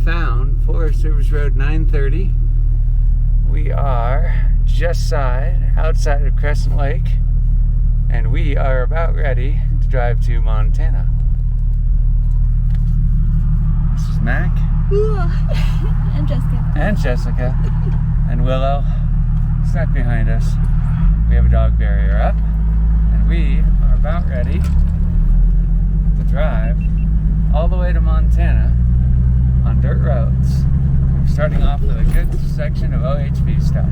found Forest Service Road 930. We are just outside of Crescent Lake, and we are about ready to drive to Montana. This is Mac. And Jessica. And Jessica. And Willow. Stuck behind us. We have a dog barrier up, and we are about ready to drive all the way to Montana on dirt roads. We're starting off with a good section of OHV stuff.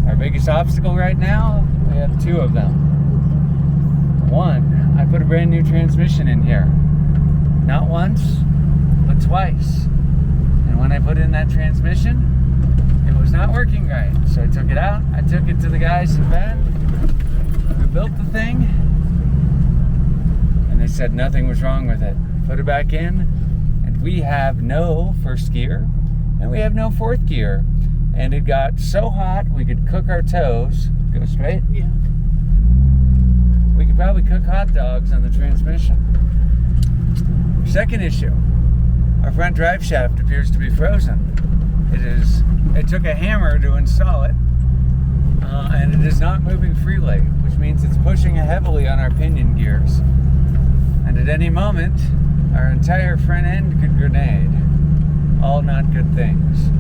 Our biggest obstacle right now, we have two of them. One, I put a brand new transmission in here. Not once, but twice. And when I put in that transmission, it was not working right. So I took it out. I took it to the guys in Bend who built the thing, and they said nothing was wrong with it. Put it back in, and we have no first gear, and we have no fourth gear. And it got so hot we could cook our toes. Go straight? Yeah. We could probably cook hot dogs on the transmission. Second issue, our front drive shaft appears to be frozen. It took a hammer to install it, and it is not moving freely, which means it's pushing heavily on our pinion gears. And at any moment, our entire front end could grenade. All not good things.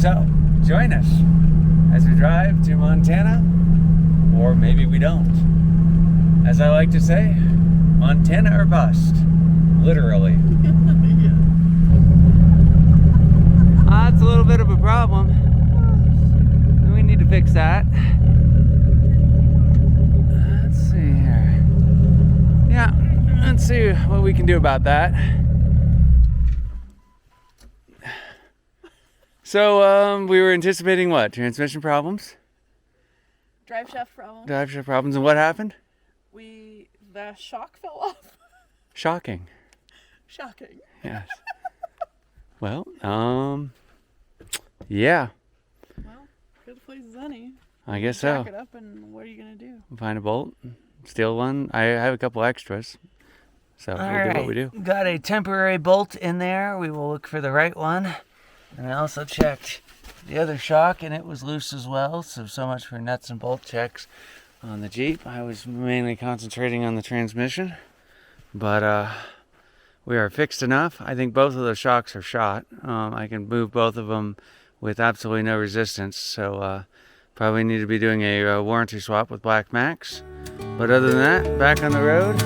So, join us as we drive to Montana, or maybe we don't. As I like to say, Montana or bust, literally. That's a little bit of a problem. We need to fix that. Let's see here. Yeah, let's see what we can do about that. So, we were anticipating what? Transmission problems? Drive shaft problem. Drive shaft problems, and what happened? The shock fell off. Shocking. Shocking. Yes. Well, yeah. Well, good place as any. I guess so. Jack it up, and what are you gonna do? Find a bolt, steal one. I have a couple extras, so we'll do what we do. Got a temporary bolt in there. We will look for the right one. And I also checked the other shock, and it was loose as well. So much for nuts and bolt checks on the Jeep. I was mainly concentrating on the transmission, but we are fixed enough. I think both of the shocks are shot. I can move both of them with absolutely no resistance. So probably need to be doing a warranty swap with Black Max. But other than that, back on the road.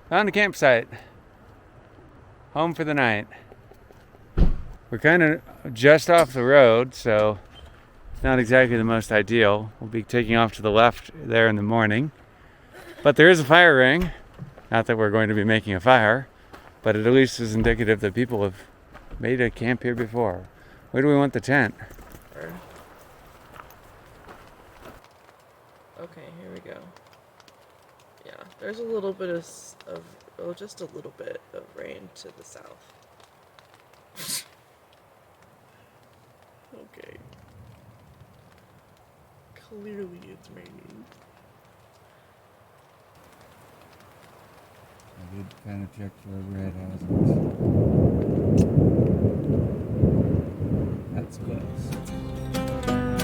Found a campsite. Home for the night. We're kind of just off the road, so it's not exactly the most ideal. We'll be taking off to the left there in the morning. But there is a fire ring. Not that we're going to be making a fire, but it at least is indicative that people have made a camp here before. Where do we want the tent? Okay, here we go. Yeah, there's a little bit of just a little bit of rain to the south. Okay. Clearly it's raining. I did kind of check for overhead hazards. That's close.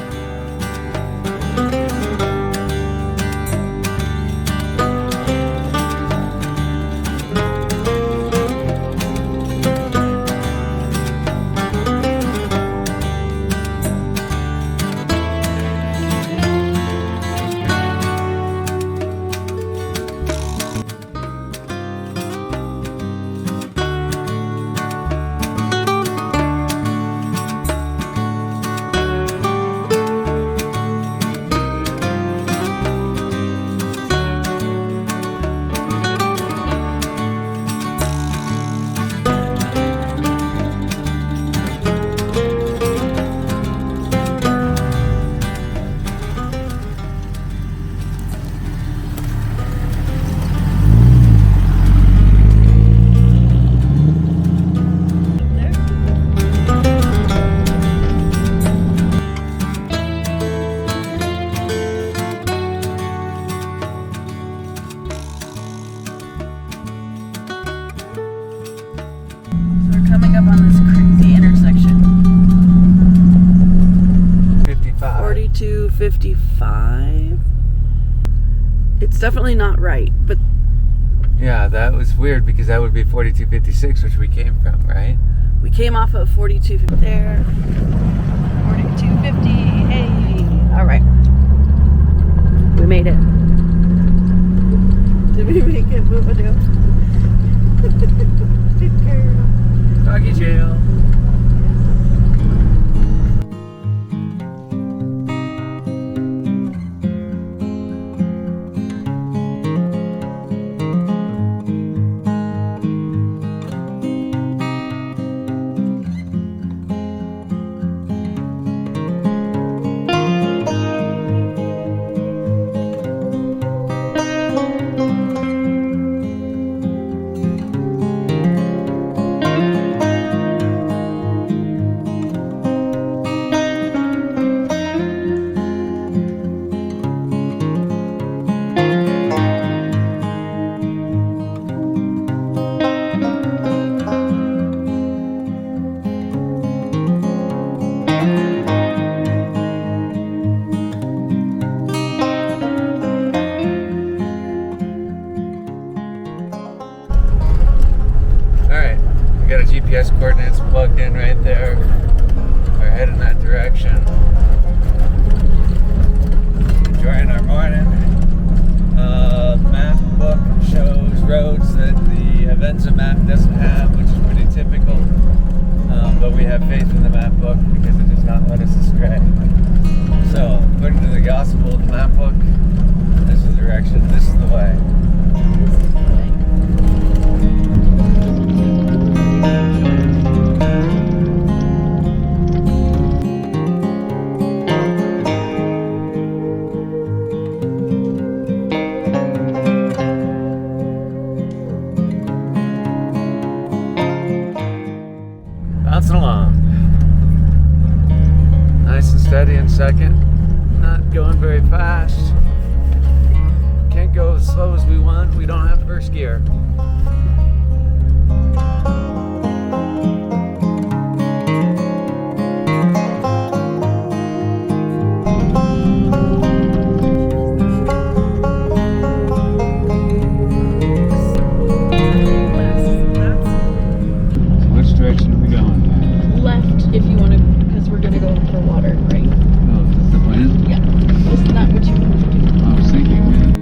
4255. It's definitely not right, but Yeah, that was weird because that would be 4256, which we came from, right? we came off of 4250 there. 4250. Hey. All right. We made it. Did we make it, Boo-Boo-Doo? Good girl. Doggy jail. Alright, we got a GPS coordinates plugged in right there. We're heading that direction. Enjoying our morning. Map book shows roads that the Avenza map doesn't have, which is pretty typical. But we have faith in the map book because it does not let us astray. So, according to the gospel of the map book, this is the direction, this is the way. Bouncing along. Nice and steady in second. Not going very fast. Can't go as slow as we want. We don't have first gear. Which direction are we going? Left if you want to, because we're going to go for water, right? Oh, is this the plan? Yeah. Isn't that what you want to do? I was thinking, man.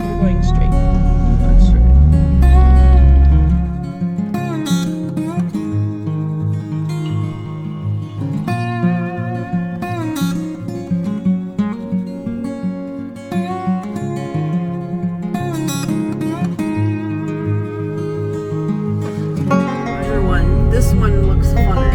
We're going straight. That's right. Either one. This one looks funner.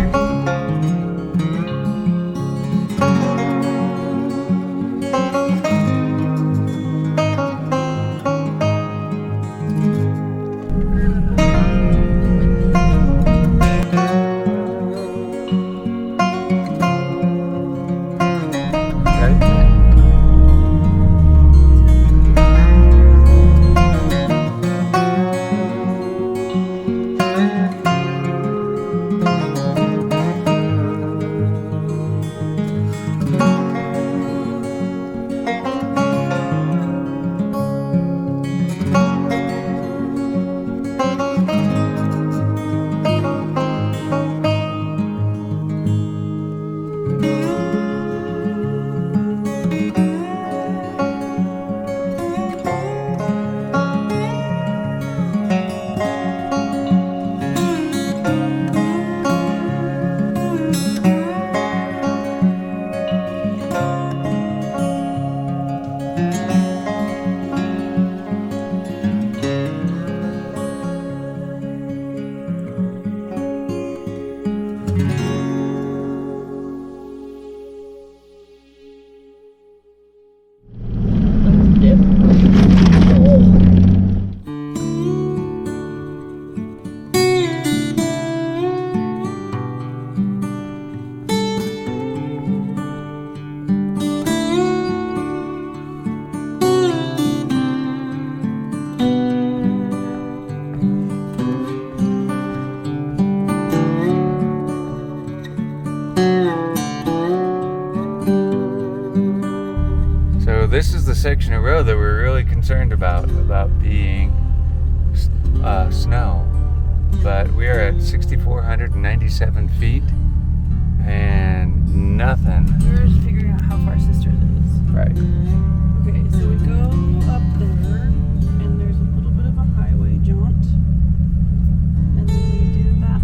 Okay. section of road that we're really concerned about being snow. But we are at 6,497 feet and nothing. We're just figuring out how far Sisters is. Right. Okay, so we go up there, and there's a little bit of a highway jaunt. And then we do that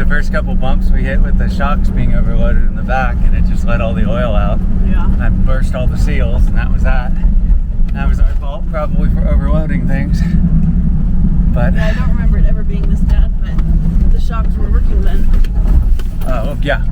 first couple bumps we hit with the shocks being overloaded in the back, and it just let all the oil out. Yeah. And I burst all the seals, and that was that. That was our fault, probably, for overloading things. But yeah, I don't remember it ever being this bad, but the shocks were working then. Oh, yeah.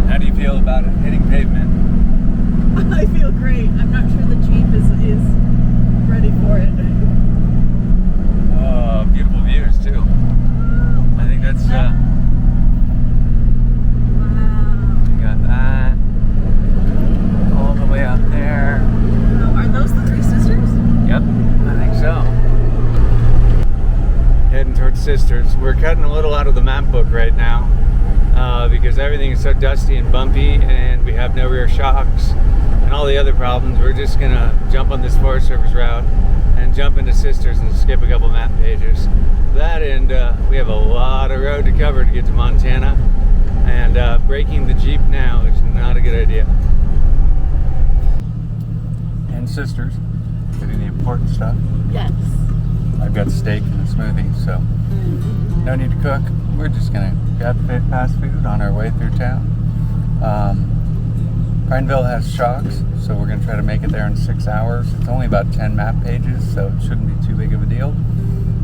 How do you feel about it hitting pavement? I feel great. I'm not sure the Jeep is ready for it. Oh, beautiful views too. I think that's wow. We got that all the way out there. Oh, are those the Three Sisters? Yep, I think so. Heading towards Sisters. We're cutting a little out of the map book right now because everything is so dusty and bumpy, and we have no rear shocks and all the other problems. We're just gonna jump on this Forest Service route and jump into Sisters and skip a couple map pages. That, and we have a lot of road to cover to get to Montana, and braking the Jeep now is not a good idea. And Sisters, getting the important stuff. Yes. I've got steak and a smoothie, so no need to cook. We're just gonna grab fast food on our way through town. Prineville has shocks, so we're gonna try to make it there in 6 hours. It's only about 10 map pages, so it shouldn't be too big of a deal.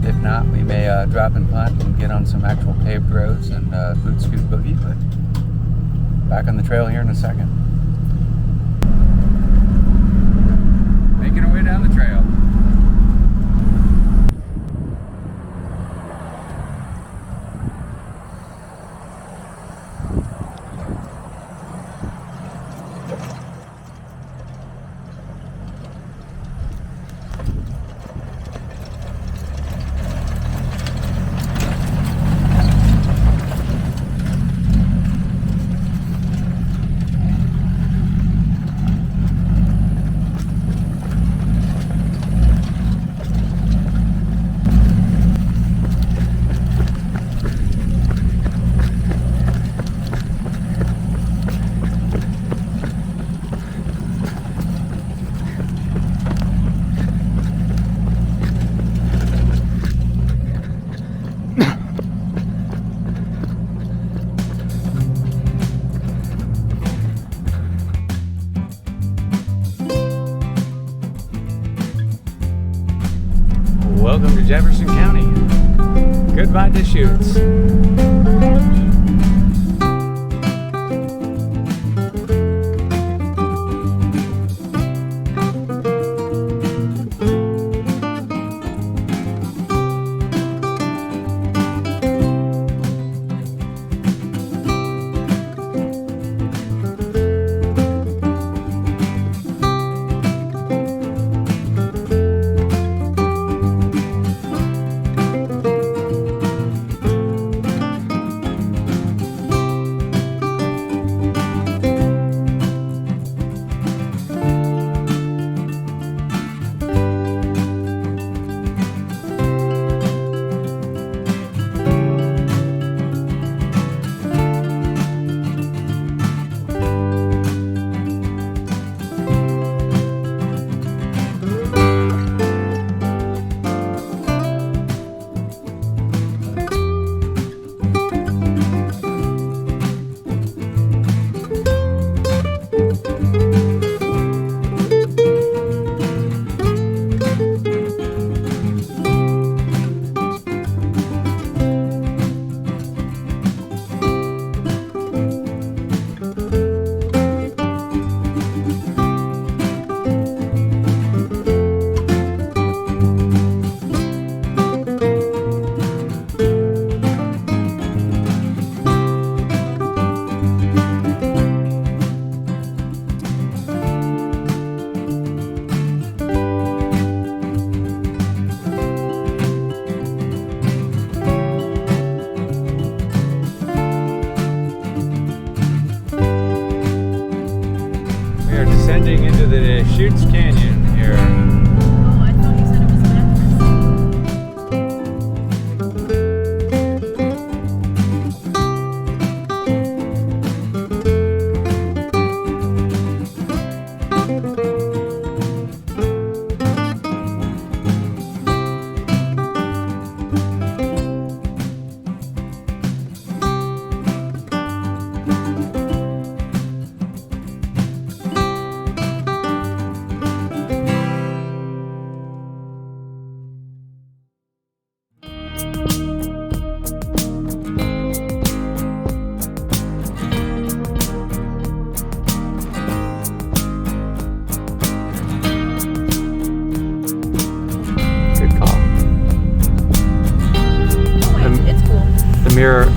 If not, we may drop and punt and get on some actual paved roads and boot scoot boogie, but back on the trail here in a second. Making our way down the trail. Welcome to Jefferson County. Goodbye Deschutes. We are descending into the Chutes Canyon here. Oh, I thought you said it was a mattress.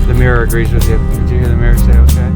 The mirror agrees with you. Did you hear the mirror say okay?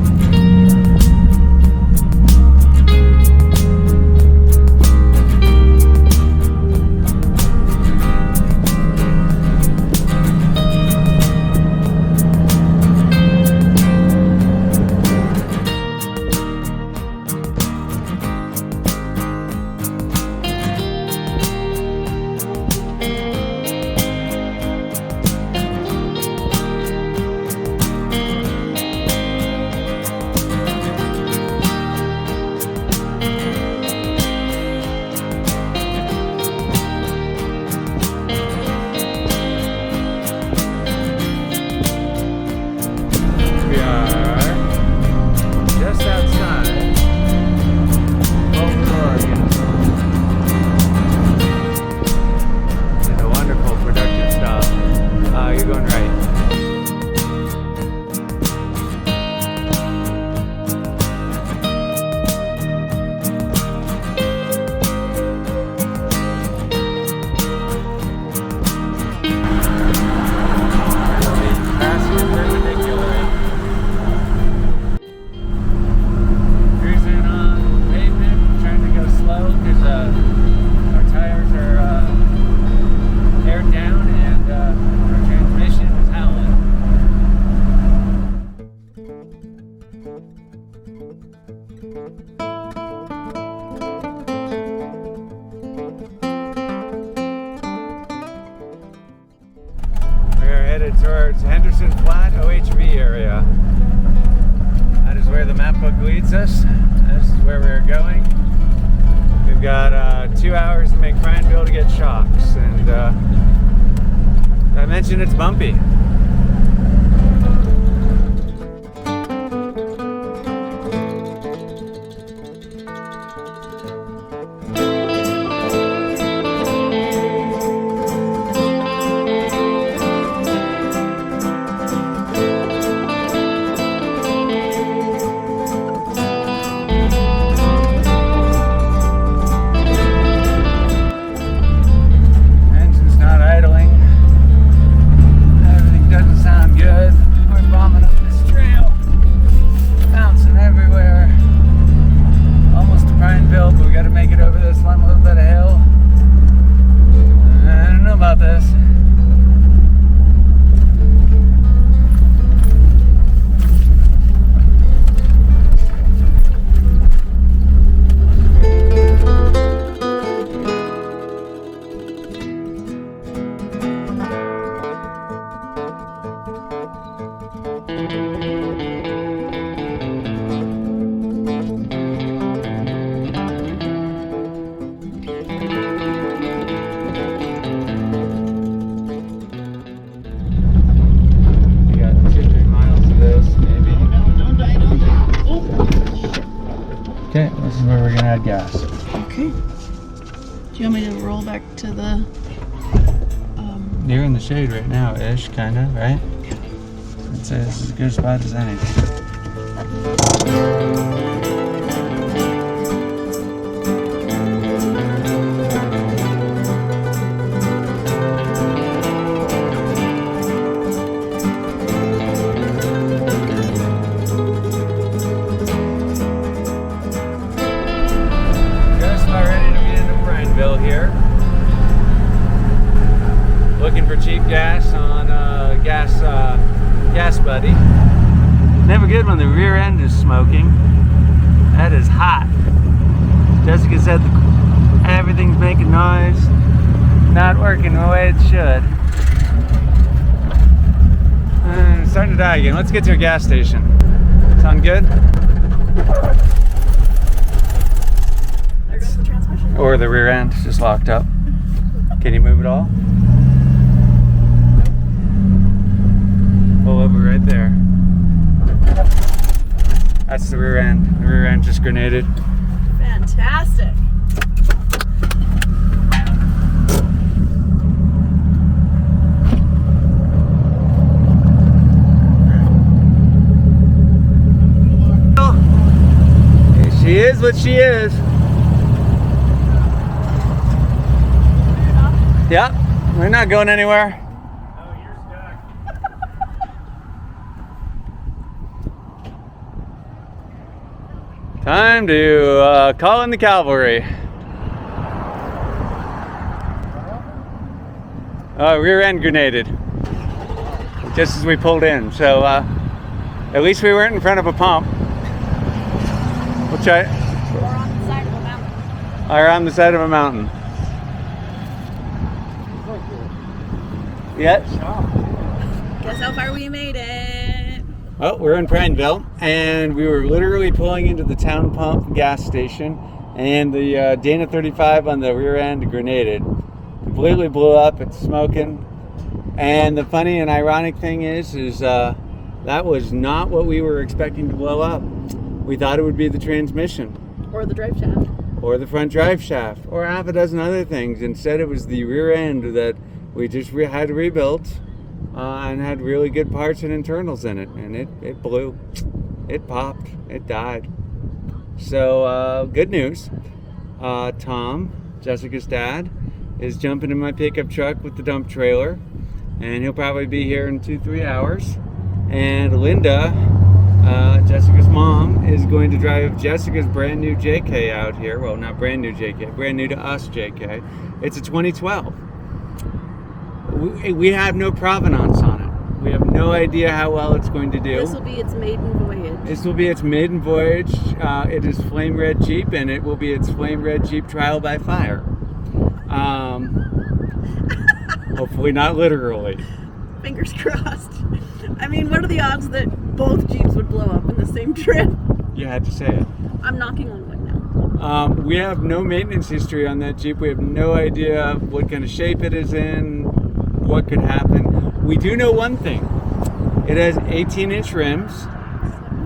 Headed towards Henderson Flat OHV area. That is where the map book leads us. This is where we're going. We've got 2 hours to make Prineville to get shocks, and I mentioned it's bumpy. Okay, this is where we're gonna add gas. Okay. Do you want me to roll back to the... You're in the shade right now, ish, kinda, right? Yeah. I'd say this is as good a spot as any. Here, looking for cheap gas on Gas Buddy. Never good when the rear end is smoking. That is hot. Jessica said everything's making noise. Not working the way it should. It's starting to die again. Let's get to a gas station. Sound good? There goes the transmission. Or the rear end just locked up. Can you move it all? Pull over right there. That's the rear end. The rear end just grenaded. Fantastic. She is what she is. Yep, we're not going anywhere. Oh, you're stuck. Time to call in the cavalry. Rear end grenaded just as we pulled in. So at least we weren't in front of a pump. We'll try. Or on the side of a mountain. Or on the side of a mountain. Yes. Guess how far we made it. Oh, we're in Prineville, and we were literally pulling into the town pump gas station, and the Dana 35 on the rear end grenaded. Completely blew up. It's smoking. And the funny and ironic thing is that was not what we were expecting to blow up. We thought it would be the transmission. Or the drive shaft. Or the front drive shaft. Or half a dozen other things. Instead, it was the rear end that we just had rebuilt and had really good parts and internals in it. And it blew. It popped. It died. So, good news. Tom, Jessica's dad, is jumping in my pickup truck with the dump trailer. And he'll probably be here in 2-3 hours. And Linda, Jessica's mom, is going to drive Jessica's brand new JK out here. Well, not brand new JK, brand new to us JK. It's a 2012. We have no provenance on it. We have no idea how well it's going to do. This will be its maiden voyage. This will be its maiden voyage. It is flame red Jeep, and it will be its flame red Jeep trial by fire. Hopefully not literally. Fingers crossed. I mean, what are the odds that both Jeeps would blow up in the same trip? You had to say it. I'm knocking on wood now. We have no maintenance history on that Jeep. We have no idea what kind of shape it is in, what could happen. We do know one thing. It has 18-inch rims,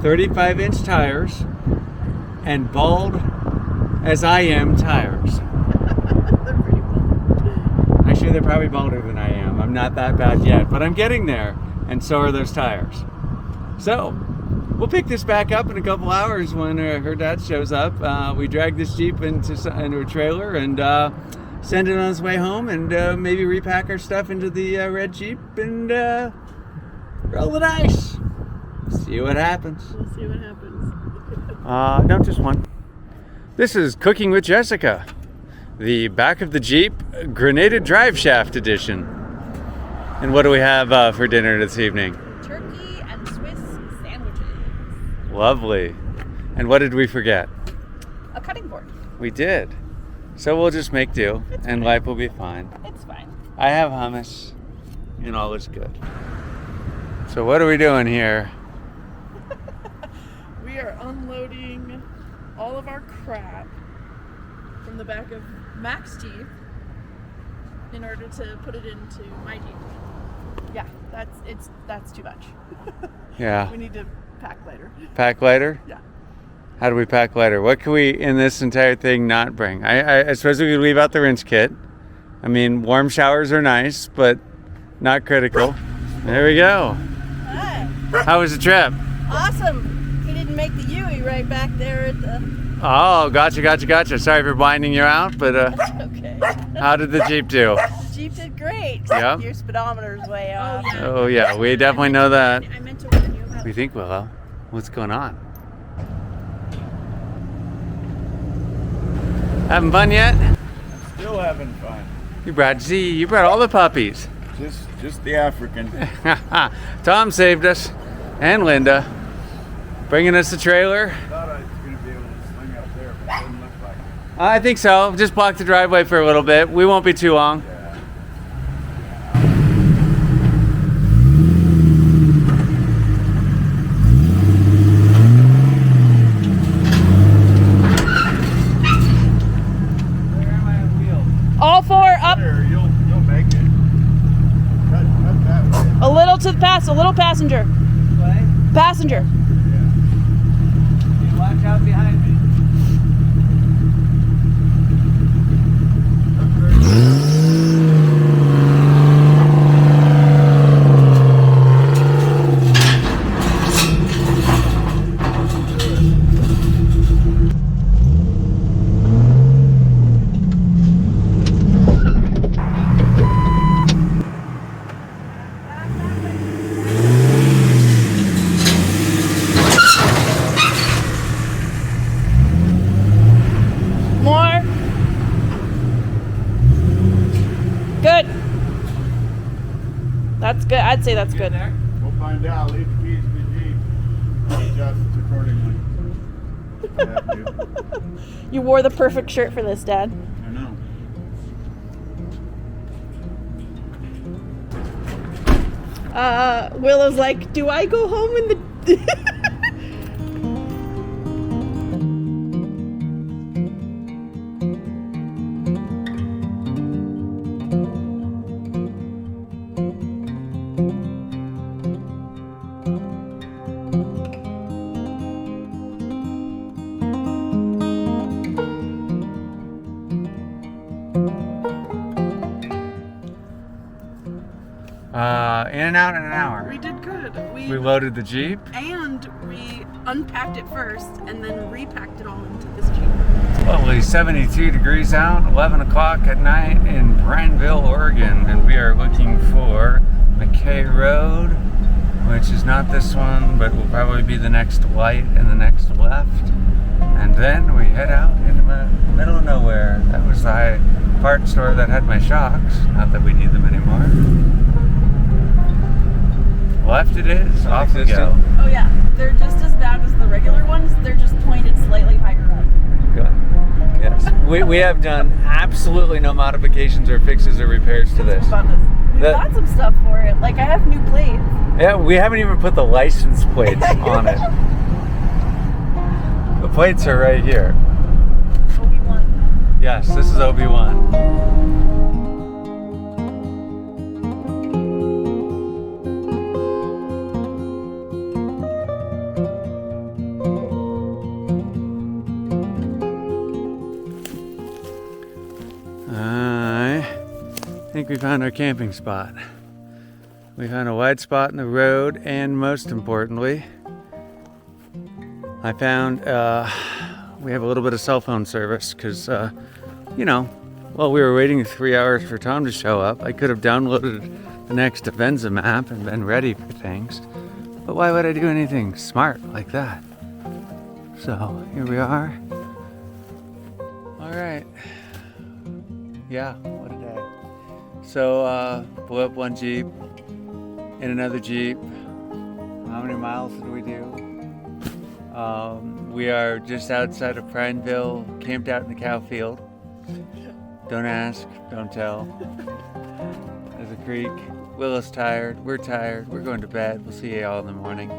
35-inch tires, and bald as I am tires. They're pretty cool. Actually, they're probably balder than I am. I'm not that bad yet, but I'm getting there, and so are those tires. So, we'll pick this back up in a couple hours when her dad shows up. We drag this Jeep into a trailer and send it on its way home, and maybe repack our stuff into the red Jeep and roll the dice. See what happens. We'll see what happens. No, just one. This is Cooking with Jessica, the back of the Jeep grenaded drive shaft edition. And what do we have for dinner this evening? Turkey and Swiss sandwiches. Lovely. And what did we forget? A cutting board. We did. So we'll just make do, and life will be fine. It's fine. I have hummus, and all is good. So what are we doing here? We are unloading all of our crap from the back of Mac's Jeep in order to put it into my Jeep. Yeah, that's too much. Yeah. We need to pack later. Pack lighter? Yeah. How do we pack lighter? What can we, in this entire thing, not bring? I suppose we could leave out the rinse kit. I mean, warm showers are nice, but not critical. There we go. Hi. How was the trip? Awesome. We didn't make the Yui right back there at the... Oh, gotcha. Sorry for blinding you out, but That's okay. how did the Jeep do? The Jeep did great. Yeah? Your speedometer's way off. Oh, yeah, we definitely know that. I meant to warn you about What do you think, Willow? What's going on? Having fun yet? Still having fun. You brought all the puppies. Just the African. Tom saved us, and Linda, bringing us the trailer. Thought I was going to be able to swing up there, but it didn't look like it. I think so. Just block the driveway for a little bit. We won't be too long. All four up. There, you'll make it. Cut that way. A little to the a little passenger. Passenger. You watch out behind me. More. Good. That's good. I'd say that's good. We'll find out. Leave the keys in the Jeep. Adjust accordingly. Have to. You wore the perfect shirt for this, Dad. I know. Willow's like, do I go home in the... In and out in an hour. We did good. We loaded the Jeep. And we unpacked it first and then repacked it all into this Jeep. It's lovely 72 degrees out, 11 o'clock at night in Prineville, Oregon. And we are looking for McKay Road, which is not this one, but will probably be the next light and the next left. And then we head out into the middle of nowhere. That was the parts store that had my shocks. Not that we need them anymore. Left it is, off we go. Oh yeah, they're just as bad as the regular ones. They're just pointed slightly higher up. Good. Yes. We have done absolutely no modifications or fixes or repairs to this. We got some stuff for it. Like I have new plates. Yeah, we haven't even put the license plates on it. The plates are right here. Obi-Wan. Yes, this is Obi-Wan. I think we found our camping spot. We found a wide spot in the road, and most importantly, I found we have a little bit of cell phone service because, while we were waiting 3 hours for Tom to show up, I could have downloaded the next Avenza map and been ready for things. But why would I do anything smart like that? So here we are. All right. Yeah, what a day. So, blew up one Jeep, in another Jeep. How many miles did we do? We are just outside of Prineville, camped out in the cow field. Don't ask, don't tell. There's a creek. Willow's tired, we're going to bed. We'll see you all in the morning.